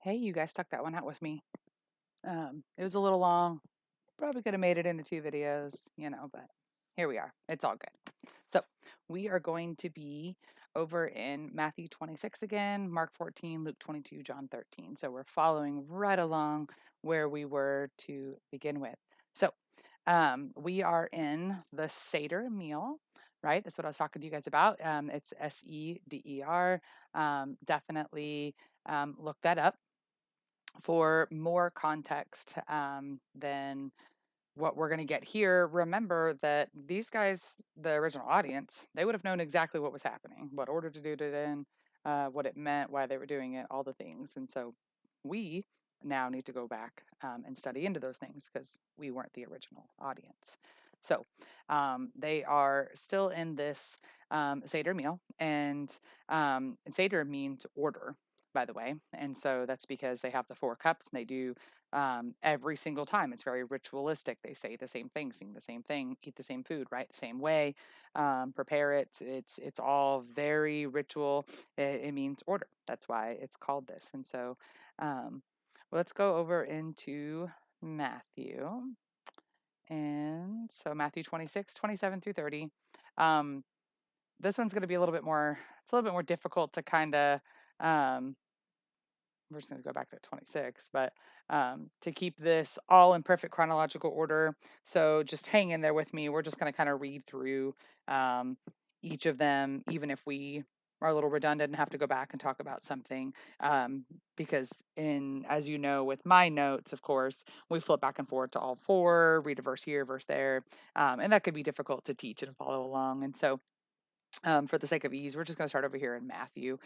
Hey, you guys stuck that one out with me. It was a little long. Probably could have made it into two videos, but here we are. It's all good. So we are going to be over in Matthew 26 again, Mark 14, Luke 22, John 13. So we're following right along where we were to begin with. So we are in the Seder meal, right? That's what I was talking to you guys about. It's Seder. Definitely look that up for more context than what we're going to get here. Remember that these guys, the original audience, they would have known exactly what was happening, what order to do it in, what it meant, why they were doing it, all the things. And so we now need to go back and study into those things because we weren't the original audience. So they are still in this Seder meal, and Seder means order, by the way. And so that's because they have the four cups and they do every single time. It's very ritualistic. They say the same thing, sing the same thing, eat the same food, right? The same way, prepare it. It's all very ritual. It means order. That's why it's called this. And so let's go over into Matthew. And so Matthew 26, 27 through 30. Um, this one's going to be a little bit more, it's a little bit more difficult to kind of um, we're just going to go back to 26, but to keep this all in perfect chronological order. So just hang in there with me. We're just going to kind of read through um, each of them, even if we are a little redundant and have to go back and talk about something. Because as you know, with my notes, of course, we flip back and forth to all four, read a verse here, verse there, and that could be difficult to teach and follow along. And so for the sake of ease, we're just going to start over here in Matthew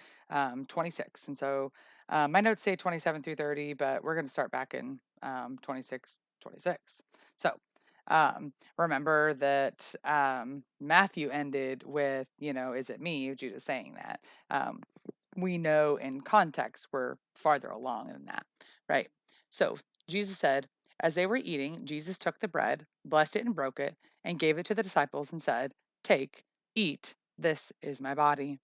26. And so my notes say 27 through 30, but we're going to start back in 26, 26. So remember that Matthew ended with, is it me? Judas saying that. We know in context we're farther along than that, right? So Jesus said, as they were eating, Jesus took the bread, blessed it, and broke it, and gave it to the disciples and said, take, eat. This is my body.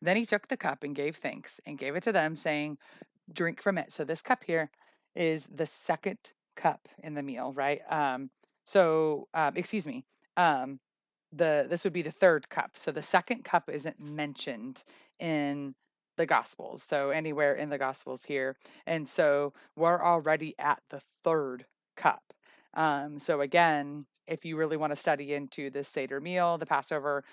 Then he took the cup and gave thanks and gave it to them, saying, drink from it. So this cup here is the second cup in the meal, right? Excuse me. Um, this would be the third cup. So the second cup isn't mentioned in the Gospels. So anywhere in the Gospels here. And so we're already at the third cup. So again, if you really want to study into the Seder meal, the Passover,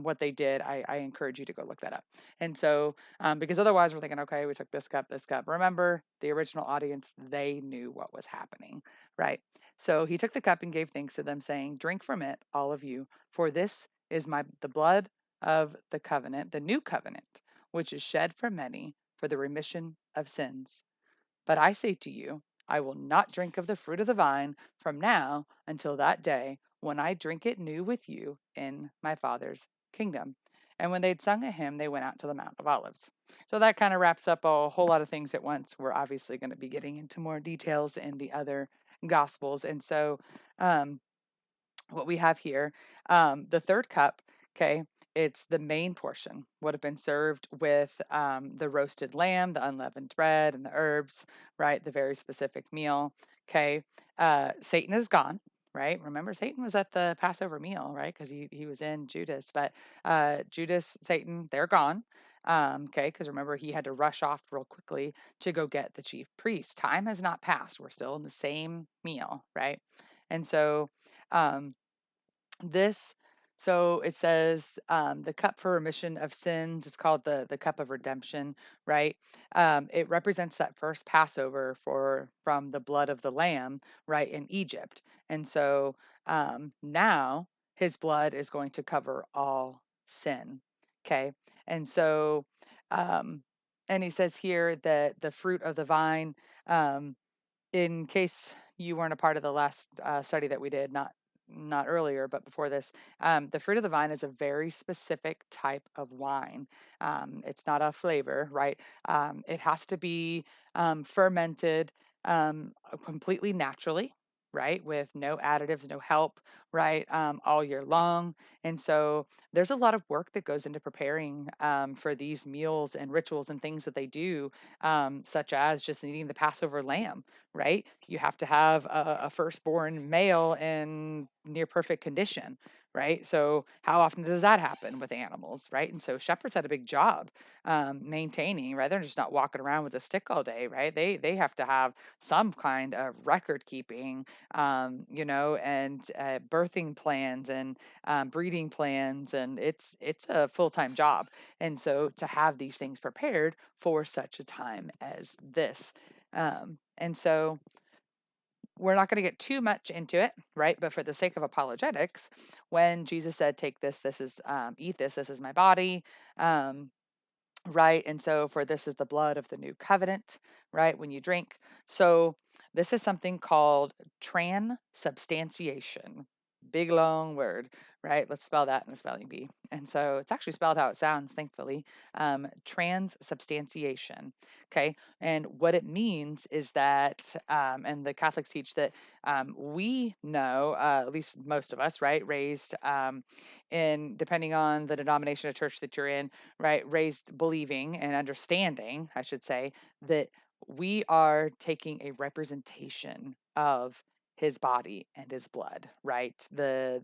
what they did, I encourage you to go look that up. And so, because otherwise we're thinking, okay, we took this cup, this cup. Remember, the original audience, they knew what was happening, right? So he took the cup and gave thanks to them, saying, drink from it, all of you, for this is the blood of the covenant, the new covenant, which is shed for many for the remission of sins. But I say to you, I will not drink of the fruit of the vine from now until that day when I drink it new with you in my Father's kingdom. And when they'd sung a hymn, they went out to the Mount of Olives. So that kind of wraps up a whole lot of things at once. We're obviously going to be getting into more details in the other Gospels. And so, um, what we have here, the third cup, okay, it's the main portion, would have been served with the roasted lamb, the unleavened bread, and the herbs, right? The very specific meal, okay. Satan is gone, right? Remember, Satan was at the Passover meal, right? Because he was in Judas, but Judas, Satan, they're gone. Okay, because remember, he had to rush off real quickly to go get the chief priest. Time has not passed. We're still in the same meal, right? And so, um, this so it says the cup for remission of sins. It's called the cup of redemption, right? It represents that first Passover from the blood of the lamb, right, in Egypt. And so now his blood is going to cover all sin. Okay. And so um, and he says here that the fruit of the vine, um, in case you weren't a part of the last study that we did, not earlier, but before this, the fruit of the vine is a very specific type of wine. It's not a flavor, right? It has to be fermented completely naturally. right? With no additives, no help, right? All year long. And so there's a lot of work that goes into preparing for these meals and rituals and things that they do, such as just needing the Passover lamb, right? You have to have a firstborn male in near perfect condition, right? So how often does that happen with animals, right? And so shepherds had a big job maintaining, right? They're just not walking around with a stick all day, right? They have to have some kind of record keeping, and birthing plans and breeding plans, and it's a full time job. And so to have these things prepared for such a time as this, and so we're not going to get too much into it, right? But for the sake of apologetics, when Jesus said, "Take this, this is eat this, this is my body," um, right? And so, for this is the blood of the new covenant, right? When you drink. So, this is something called transubstantiation. Big long word, right? Let's spell that in the spelling bee. And so, it's actually spelled how it sounds, thankfully. Transubstantiation. Okay. And what it means is that, and the Catholics teach that we know, at least most of us, right, raised in, depending on the denomination of church that you're in, right, raised believing and understanding, I should say, that we are taking a representation of his body and his blood, right? The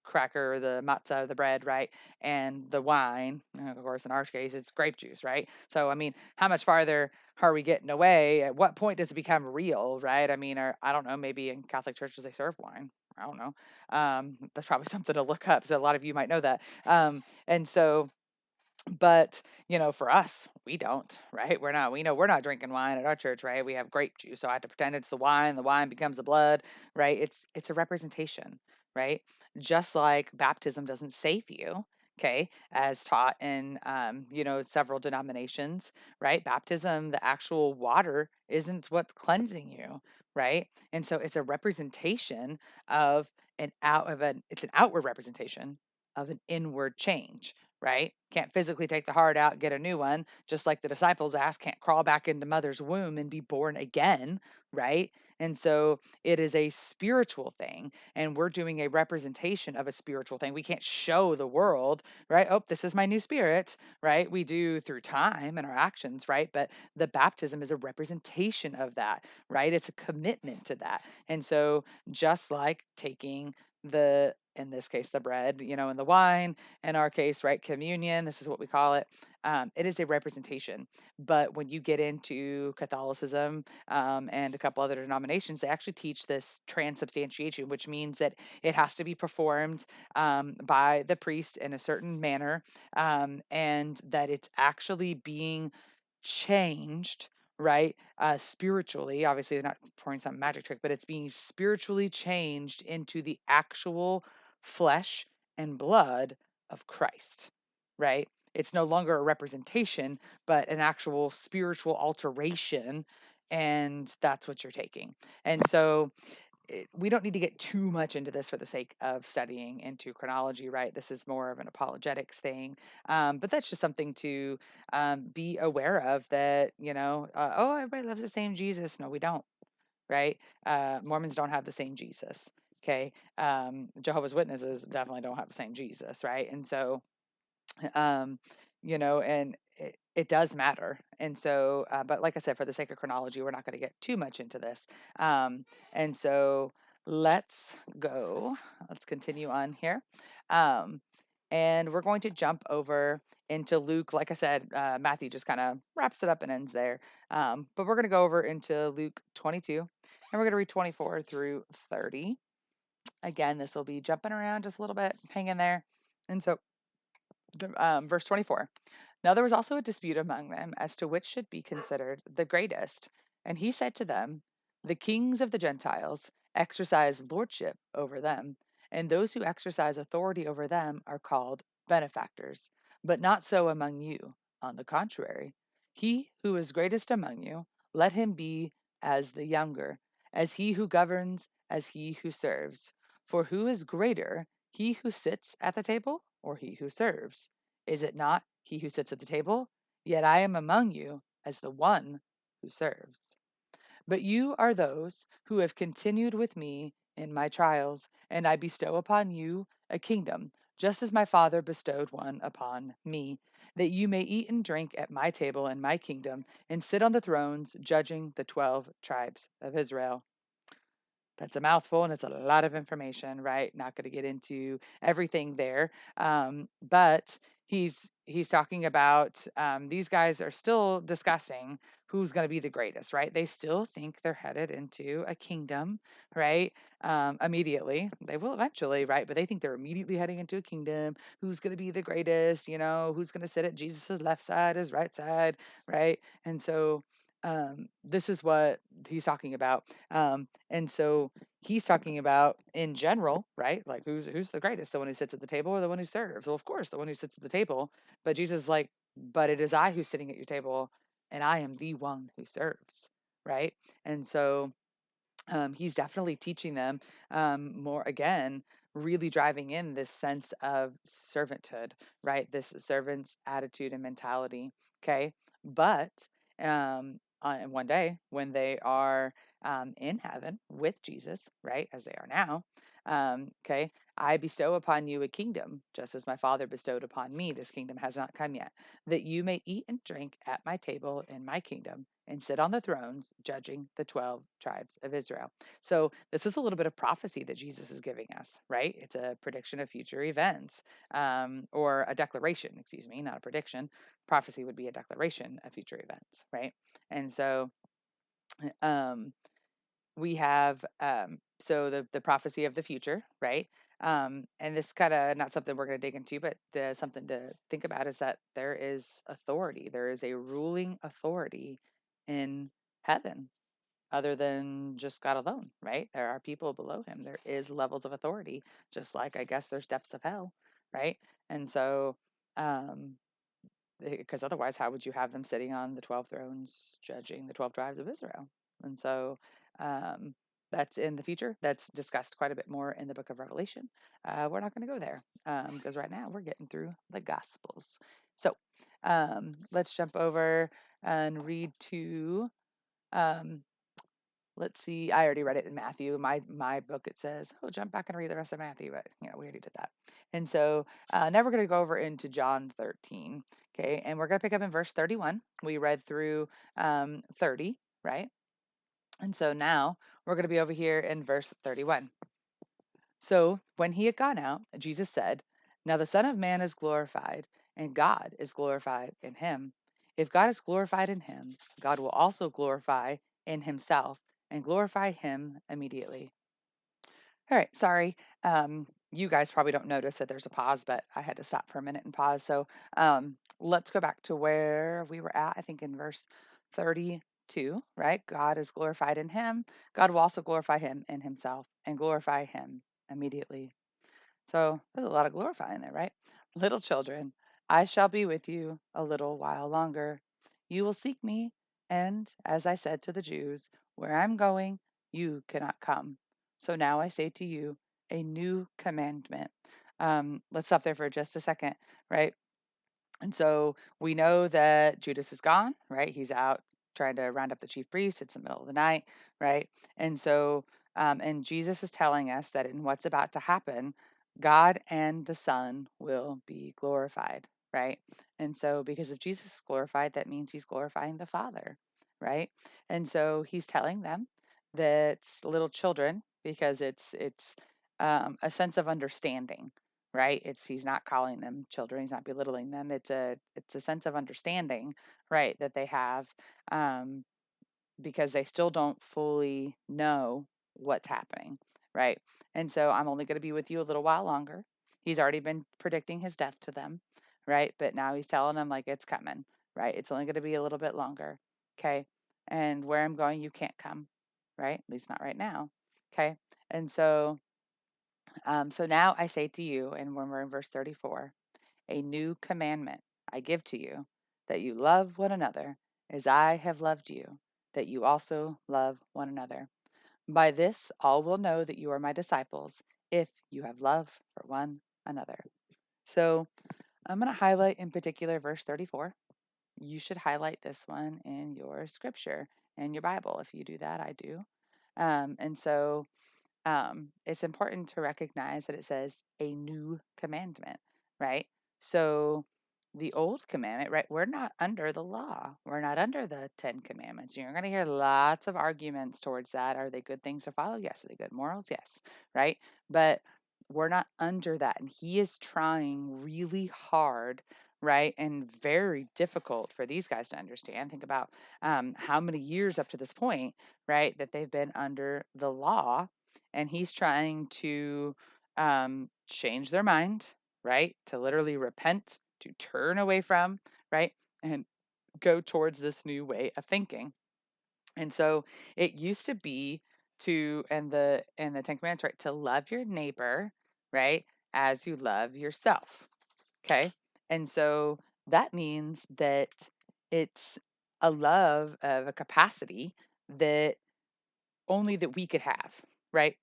cracker, the matzah, the bread, right? And the wine, and of course, in our case, it's grape juice, right? So, I mean, how much farther are we getting away? At what point does it become real, right? I mean, or I don't know, maybe in Catholic churches they serve wine. I don't know. That's probably something to look up. So a lot of you might know that. And so, but for us, we don't, right? We know we're not drinking wine at our church, right? We have grape juice, so I have to pretend it's the wine becomes the blood, right? It's a representation, right? Just like baptism doesn't save you, okay, as taught in several denominations, right? Baptism, the actual water isn't what's cleansing you, right? And so it's a representation of it's an outward representation of an inward change, right? Can't physically take the heart out, get a new one, just like the disciples asked, can't crawl back into mother's womb and be born again, right? And so it is a spiritual thing, and we're doing a representation of a spiritual thing. We can't show the world, right? Oh, this is my new spirit, right? We do through time and our actions, right? But the baptism is a representation of that, right? It's a commitment to that. And so just like taking in this case, the bread, and the wine, in our case, right, communion, this is what we call it. It is a representation. But when you get into Catholicism and a couple other denominations, they actually teach this transubstantiation, which means that it has to be performed by the priest in a certain manner, and that it's actually being changed, right? Spiritually, obviously, they're not pouring some magic trick, but it's being spiritually changed into the actual flesh and blood of Christ, right? It's no longer a representation, but an actual spiritual alteration. And that's what you're taking. And so we don't need to get too much into this for the sake of studying into chronology, right? This is more of an apologetics thing. But that's just something to be aware of that, oh, everybody loves the same Jesus. No, we don't, right? Mormons don't have the same Jesus. Okay. Jehovah's Witnesses definitely don't have the same Jesus, right? And so, um, and it does matter. And so, but like I said, for the sake of chronology, we're not going to get too much into this. And so let's go. Let's continue on here. Um, and we're going to jump over into Luke. Like I said, Matthew just kind of wraps it up and ends there. But we're going to go over into Luke 22, and we're going to read 24 through 30. Again, this will be jumping around just a little bit, hang in there. And so verse 24. Now there was also a dispute among them as to which should be considered the greatest. And he said to them, the kings of the Gentiles exercise lordship over them, and those who exercise authority over them are called benefactors. But not so among you. On the contrary, he who is greatest among you, let him be as the younger, as he who governs, as he who serves. For who is greater, he who sits at the table or he who serves? Is it not he who sits at the table? Yet I am among you as the one who serves. But you are those who have continued with me in my trials, and I bestow upon you a kingdom, just as my Father bestowed one upon me, that you may eat and drink at my table in my kingdom, and sit on the thrones, judging the 12 tribes of Israel. That's a mouthful and it's a lot of information, right? Not going to get into everything there, but he's talking about these guys are still discussing who's going to be the greatest, right? They still think they're headed into a kingdom, right? Immediately, they will eventually, right? But they think they're immediately heading into a kingdom. Who's going to be the greatest? Who's going to sit at Jesus's left side, his right side, right? And so this is what he's talking about. And so he's talking about in general, right? Like who's the greatest, the one who sits at the table or the one who serves? Well, of course, the one who sits at the table. But Jesus is like, but it is I who's sitting at your table, and I am the one who serves, right? And so he's definitely teaching them more again, really driving in this sense of servanthood, right? This servant's attitude and mentality. Okay. But one day when they are in heaven with Jesus, right, as they are now, okay, I bestow upon you a kingdom, just as my Father bestowed upon me. This kingdom has not come yet, that you may eat and drink at my table in my kingdom and sit on the thrones, judging the 12 tribes of Israel. So, this is a little bit of prophecy that Jesus is giving us, right? It's a prediction of future events, or a declaration, excuse me, not a prediction. Prophecy would be a declaration of future events, right? And so, um, we have so the prophecy of the future, right? And this kind of not something we're going to dig into, but something to think about is that there is authority. There is a ruling authority in heaven other than just God alone, right? There are people below him. There is levels of authority, just like I guess there's depths of hell, right? And so um because otherwise, how would you have them sitting on the 12 thrones judging the 12 tribes of Israel? And so um, that's in the future. That's discussed quite a bit more in the book of Revelation. We're not going to go there because right now we're getting through the Gospels. So let's jump over and read to um, let's see. I already read it in Matthew. My book it says, "Oh, jump back and read the rest of Matthew," but we already did that. And so now we're going to go over into John 13. Okay, and we're going to pick up in verse 31. We read through 30, right? And so now we're going to be over here in verse 31. So when he had gone out, Jesus said, "Now the Son of Man is glorified, and God is glorified in him. If God is glorified in him, God will also glorify in himself and glorify him immediately." All right, sorry. You guys probably don't notice that there's a pause, but I had to stop for a minute and pause. So let's go back to where we were at, I think in verse 32, right? God is glorified in him. God will also glorify him in himself and glorify him immediately. So there's a lot of glorifying there, right? Little children, I shall be with you a little while longer. You will seek me, and as I said to the Jews, where I'm going, you cannot come. So now I say to you a new commandment. Let's stop there for just a second, right? And so we know that Judas is gone, right? He's out trying to round up the chief priests. It's the middle of the night, right? And so, and Jesus is telling us that in what's about to happen, God and the Son will be glorified, right? And so, because if Jesus is glorified, that means he's glorifying the Father, right? And so he's telling them that little children, because it's a sense of understanding, right? It's he's not calling them children, he's not belittling them. It's a sense of understanding, right, that they have, um, because they still don't fully know what's happening, right? And so I'm only going to be with you a little while longer. He's already been predicting his death to them, right? But now he's telling them like it's coming, right? It's only going to be a little bit longer, okay? And where I'm going, you can't come, right? At least not right now, okay? And so so now I say to you, and when we're in verse 34, a new commandment I give to you, that you love one another as I have loved you, that you also love one another. By this, all will know that you are my disciples, if you have love for one another. So I'm going to highlight in particular verse 34. You should highlight this one in your scripture in your Bible. If you do that, I do. And so it's important to recognize that it says a new commandment, right? So the old commandment, right? We're not under the law. We're not under the 10 commandments. You're going to hear lots of arguments towards that. Are they good things to follow? Yes. Are they good morals? Yes. Right. But we're not under that. And he is trying really hard, right? And very difficult for these guys to understand. Think about how many years up to this point, right, that they've been under the law, and he's trying to change their mind, right? To literally repent, to turn away from, right? And go towards this new way of thinking. And so it used to be and the Ten Commandments, right, to love your neighbor, right, as you love yourself. Okay. And so that means that it's a love of a capacity that only that we could have, right?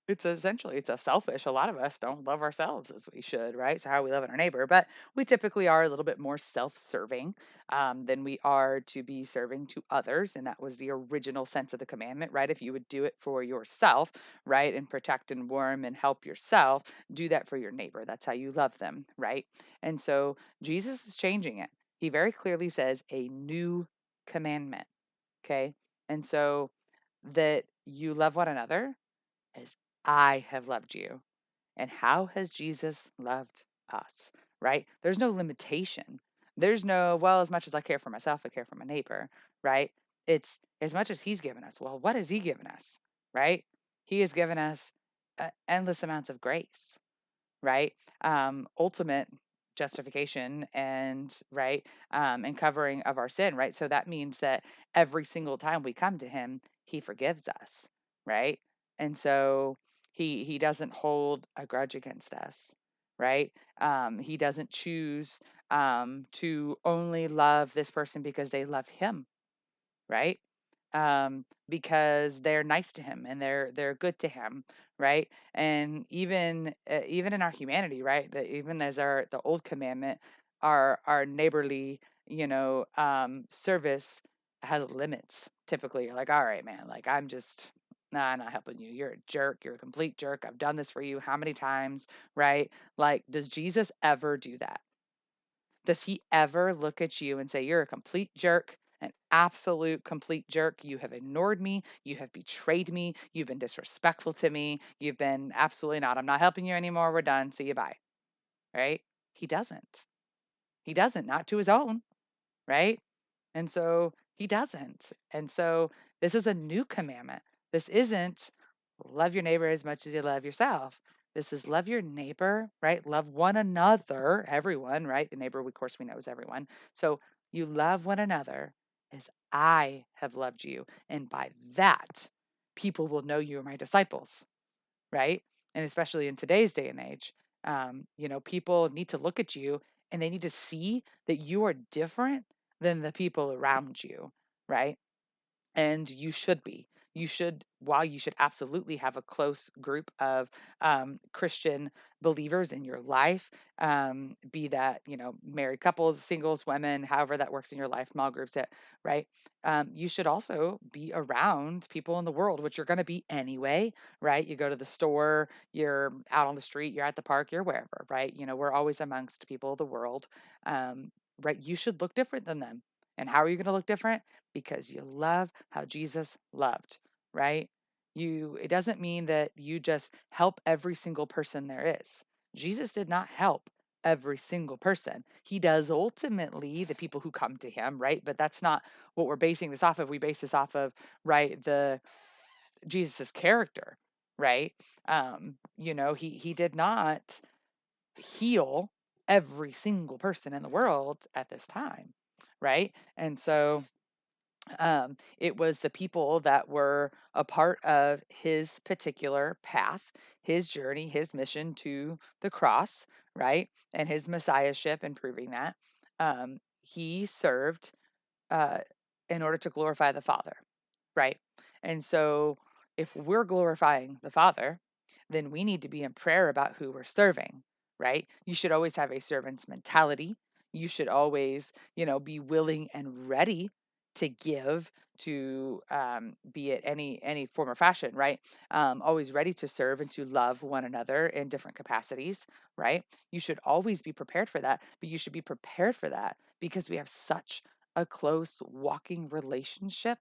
It's a selfish. A lot of us don't love ourselves as we should, right? So how are we loving our neighbor? But we typically are a little bit more self-serving than we are to be serving to others, and that was the original sense of the commandment, right? If you would do it for yourself, right, and protect and warm and help yourself, do that for your neighbor. That's how you love them, right? And so Jesus is changing it. He very clearly says a new commandment. Okay, and so that you love one another as I have loved you. And how has Jesus loved us? Right? There's no limitation. There's no, well, as much as I care for myself, I care for my neighbor, right? It's as much as he's given us. Well, what has he given us? Right? He has given us endless amounts of grace, right? Ultimate justification and right and covering of our sin, right? So that means that every single time we come to him, he forgives us, right? And so he doesn't hold a grudge against us, right? He doesn't choose to only love this person because they love him, right? Because they're nice to him and they're good to him, right? And even in our humanity, right? Even as the old commandment, our neighborly, service has limits. Typically, you're like, all right, man, like I'm not helping you. You're a jerk. You're a complete jerk. I've done this for you how many times, right? Like, does Jesus ever do that? Does he ever look at you and say, you're a complete jerk, an absolute complete jerk? You have ignored me. You have betrayed me. You've been disrespectful to me. You've been absolutely not. I'm not helping you anymore. We're done. See you. Bye. Right? He doesn't. He doesn't, not to his own. Right? And so he doesn't. And so this is a new commandment. This isn't love your neighbor as much as you love yourself. This is love your neighbor, right? Love one another, everyone, right? The neighbor, of course, we know is everyone. So you love one another as I have loved you. And by that, people will know you are my disciples, right? And especially in today's day and age, people need to look at you and they need to see that you are different than the people around you, right? And you should be. While you should absolutely have a close group of Christian believers in your life, be that, married couples, singles, women, however that works in your life, small groups, right? You should also be around people in the world, which you're going to be anyway, right? You go to the store, you're out on the street, you're at the park, you're wherever, right? We're always amongst people of the world, right? You should look different than them. And how are you going to look different? Because you love how Jesus loved, right? It doesn't mean that you just help every single person there is. Jesus did not help every single person. He does ultimately the people who come to him, right? But that's not what we're basing this off of. We base this off of, right, the Jesus's character, right? He did not heal every single person in the world at this time, right? And so it was the people that were a part of his particular path, his journey, his mission to the cross, right? And his messiahship and proving that. He served uh, in order to glorify the Father, right? And so if we're glorifying the Father, then we need to be in prayer about who we're serving, right? You should always have a servant's mentality. You should always, be willing and ready, to give, to be it any form or fashion, right? Always ready to serve and to love one another in different capacities, right? You should always be prepared for that, but you should be prepared for that because we have such a close walking relationship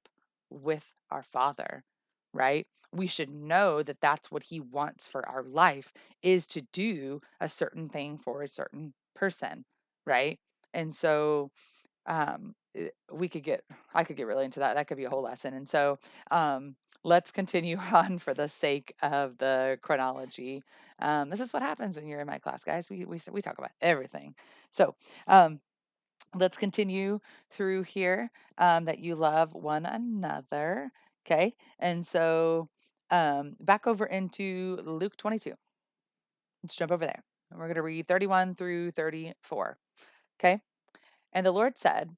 with our Father, right? We should know that that's what He wants for our life, is to do a certain thing for a certain person, right? And so we could get I could get really into that. That could be a whole lesson. And so let's continue on for the sake of the chronology. This is what happens when you're in my class, guys. We talk about everything. So um, let's continue through here, that you love one another. Okay. And so back over into Luke 22. Let's jump over there. And we're going to read 31 through 34. Okay. And the Lord said,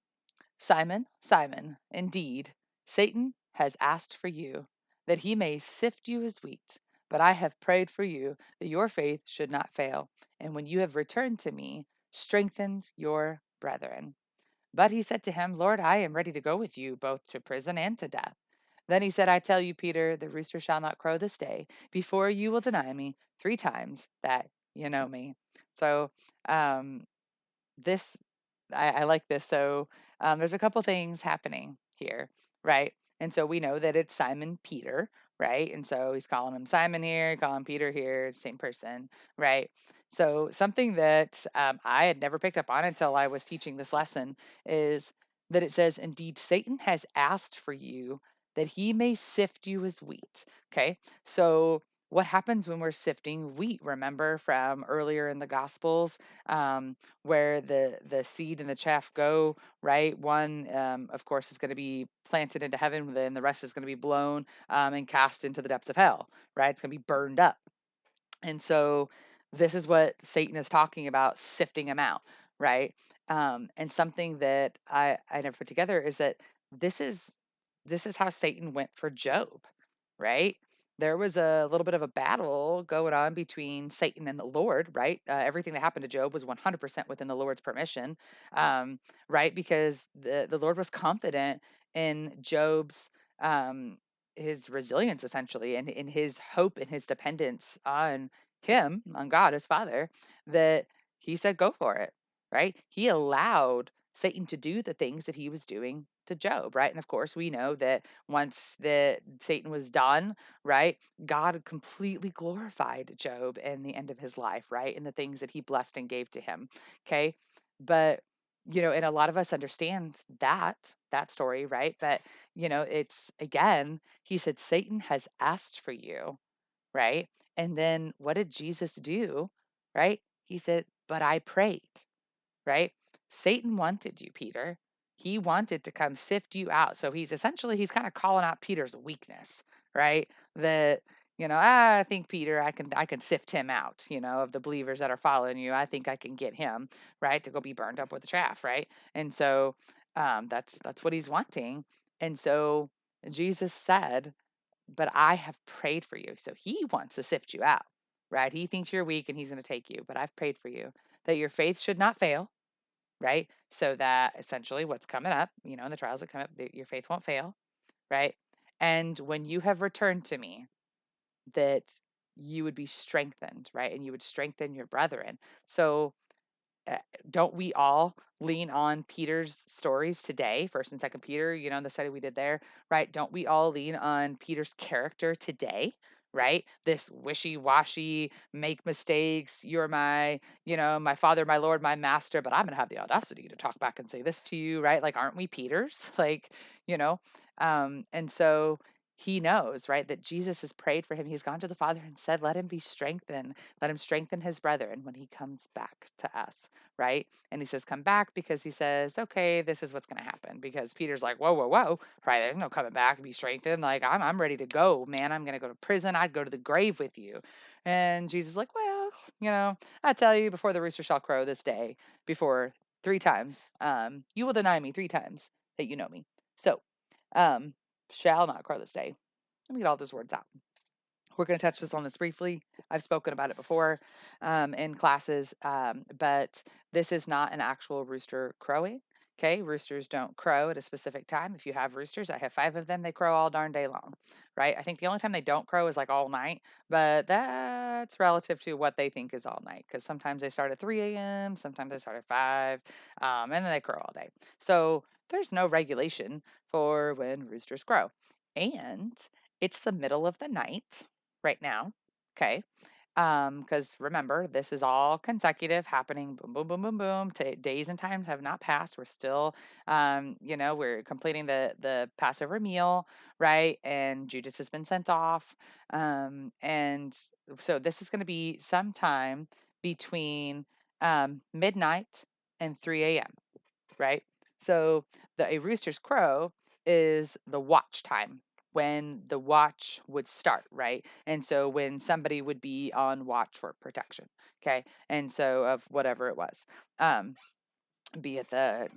Simon, Simon, indeed, Satan has asked for you, that he may sift you as wheat. But I have prayed for you, that your faith should not fail. And when you have returned to me, strengthen your brethren. But he said to him, Lord, I am ready to go with you both to prison and to death. Then he said, I tell you, Peter, the rooster shall not crow this day before you will deny me 3 times that you know me. So, um, this I like this. So there's a couple things happening here, right? And so we know that it's Simon Peter, right? And so he's calling him Simon here, calling Peter here, same person, right? So something that I had never picked up on until I was teaching this lesson is that it says, indeed, Satan has asked for you that he may sift you as wheat. Okay. So what happens when we're sifting wheat? Remember from earlier in the Gospels, where the seed and the chaff go, right? One, of course, is going to be planted into heaven, then the rest is going to be blown and cast into the depths of hell, right? It's going to be burned up. And so this is what Satan is talking about, sifting them out, right? And something that I never put together is that this is this is how Satan went for Job, right? There was a little bit of a battle going on between Satan and the Lord, right? Everything that happened to Job was 100% within the Lord's permission, um, right? Because the Lord was confident in Job's um, his resilience, essentially, and in his hope and his dependence on him, on God, his Father, that he said, "Go for it," right? He allowed Satan to do the things that he was doing to Job, right? And of course, we know that once that Satan was done, right, God completely glorified Job in the end of his life, right, and the things that he blessed and gave to him. Okay, but and a lot of us understand that story, right? But it's again, he said, Satan has asked for you, right? And then what did Jesus do? Right? He said, but I prayed, right? Satan wanted you, Peter. He wanted to come sift you out. So he's kind of calling out Peter's weakness, right? That I think Peter, I can sift him out, of the believers that are following you. I think I can get him, right, to go be burned up with the chaff, right? And so that's what he's wanting. And so Jesus said, but I have prayed for you. So he wants to sift you out, right? He thinks you're weak and he's going to take you, but I've prayed for you that your faith should not fail, right? So that essentially what's coming up, in the trials that come up, that your faith won't fail, right? And when you have returned to me, that you would be strengthened, right? And you would strengthen your brethren. So uh, don't we all lean on Peter's stories today, First and Second Peter? The study we did there, right? Don't we all lean on Peter's character today? Right? This wishy-washy, make mistakes. You're my father, my Lord, my master, but I'm gonna have the audacity to talk back and say this to you, right? Like, aren't we Peter's? Like, you know, and so he knows, right, that Jesus has prayed for him. He's gone to the Father and said, let him be strengthened, let him strengthen his brethren when he comes back to us, right? And he says, come back, because he says, okay, this is what's going to happen. Because Peter's like, whoa, whoa, whoa, right? There's no coming back and be strengthened. Like, I'm ready to go, man. I'm going to go to prison. I'd go to the grave with you. And Jesus is like, well, I tell you, before the rooster shall crow this day, before 3 times, you will deny me 3 times that you know me. So, um, shall not crow this day. Let me get all those words out. We're going to touch this on this briefly. I've spoken about it before in classes, but this is not an actual rooster crowing. Okay, roosters don't crow at a specific time. If you have roosters, I have 5 of them, they crow all darn day long, right? I think the only time they don't crow is like all night, but that's relative to what they think is all night because sometimes they start at 3 a.m., sometimes they start at 5, and then they crow all day. So there's no regulation for when roosters crow. And it's the middle of the night right now. Okay. Because remember, this is all consecutive, happening boom, boom, boom, boom, boom. Days and times have not passed. We're still, we're completing the Passover meal, right? And Judas has been sent off, and so this is going to be sometime between midnight and 3 a.m., right? So a rooster's crow is the watch time when the watch would start, right? And so when somebody would be on watch for protection, okay? And so of whatever it was. Um, be it a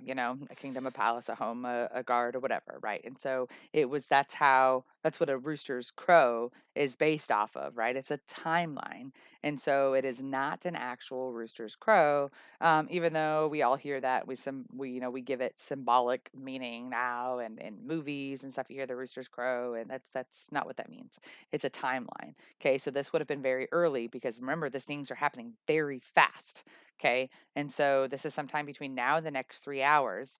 kingdom, a palace, a home, a guard, or whatever, right? And so that's what a rooster's crow is based off of, right? It's a timeline. And so it is not an actual rooster's crow, even though we all hear that. We give it symbolic meaning now, and in movies and stuff, you hear the rooster's crow, and that's not what that means. It's a timeline. Okay, so this would have been very early because remember, these things are happening very fast. Okay, and so this is sometime between now and the next 3 hours.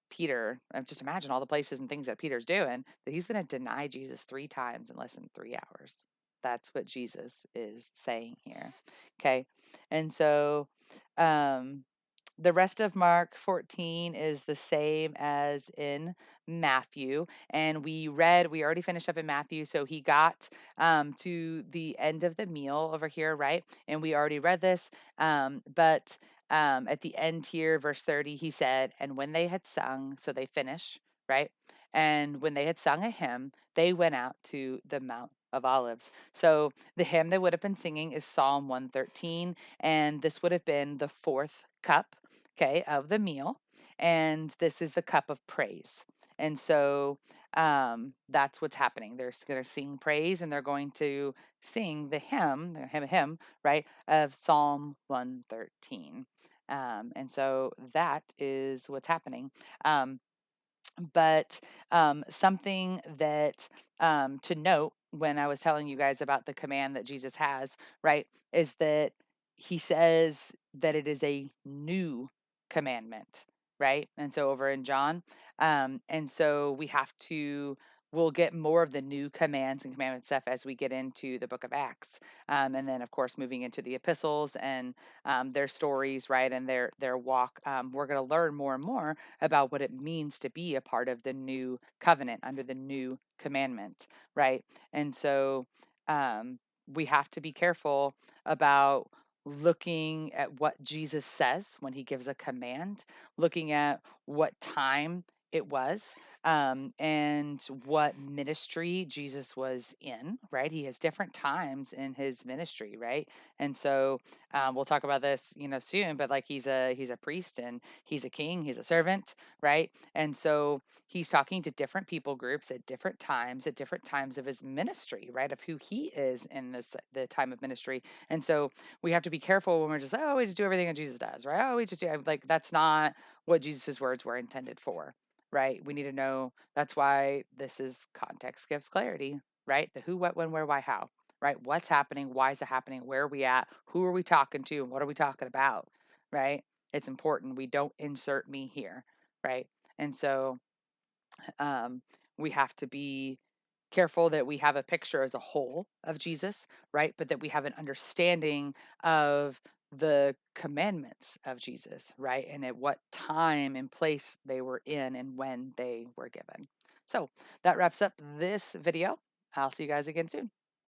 Peter, just imagine all the places and things that Peter's doing, that he's going to deny Jesus 3 times in less than 3 hours. That's what Jesus is saying here. Okay. And so um, the rest of Mark 14 is the same as in Matthew. And we already finished up in Matthew. So he got to the end of the meal over here, right? And we already read this. But at the end here, verse 30, he said, and when they had sung, so they finish, right? And when they had sung a hymn, they went out to the Mount of Olives. So the hymn they would have been singing is Psalm 113, and this would have been the fourth cup, okay, of the meal. And this is the cup of praise. And so that's what's happening. They're going to sing praise and they're going to sing the hymn, right, of Psalm 113. And so that is what's happening. Um, but something that to note when I was telling you guys about the command that Jesus has, right, is that he says that it is a new commandment, right? And so over in John, and so we'll get more of the new commands and commandment stuff as we get into the book of Acts. And then, of course, moving into the epistles and their stories, right, and their walk. We're going to learn more and more about what it means to be a part of the new covenant under the new commandment, right? And so um, we have to be careful about looking at what Jesus says when he gives a command, looking at what time it was, and what ministry Jesus was in, right? He has different times in his ministry, right? And so we'll talk about this, soon. But like he's a priest and he's a king, he's a servant, right? And so he's talking to different people groups at different times of his ministry, right? Of who he is in the time of ministry. And so we have to be careful when we're just we just do everything that Jesus does, right? Oh, we just do like that's not what Jesus's words were intended for, right? We need to know that's why this is context gives clarity, right? The who, what, when, where, why, how, right? What's happening? Why is it happening? Where are we at? Who are we talking to? And what are we talking about, right? It's important. We don't insert me here, right? And so um, we have to be careful that we have a picture as a whole of Jesus, right? But that we have an understanding of the commandments of Jesus, right? And at what time and place they were in and when they were given. So that wraps up this video. I'll see you guys again soon.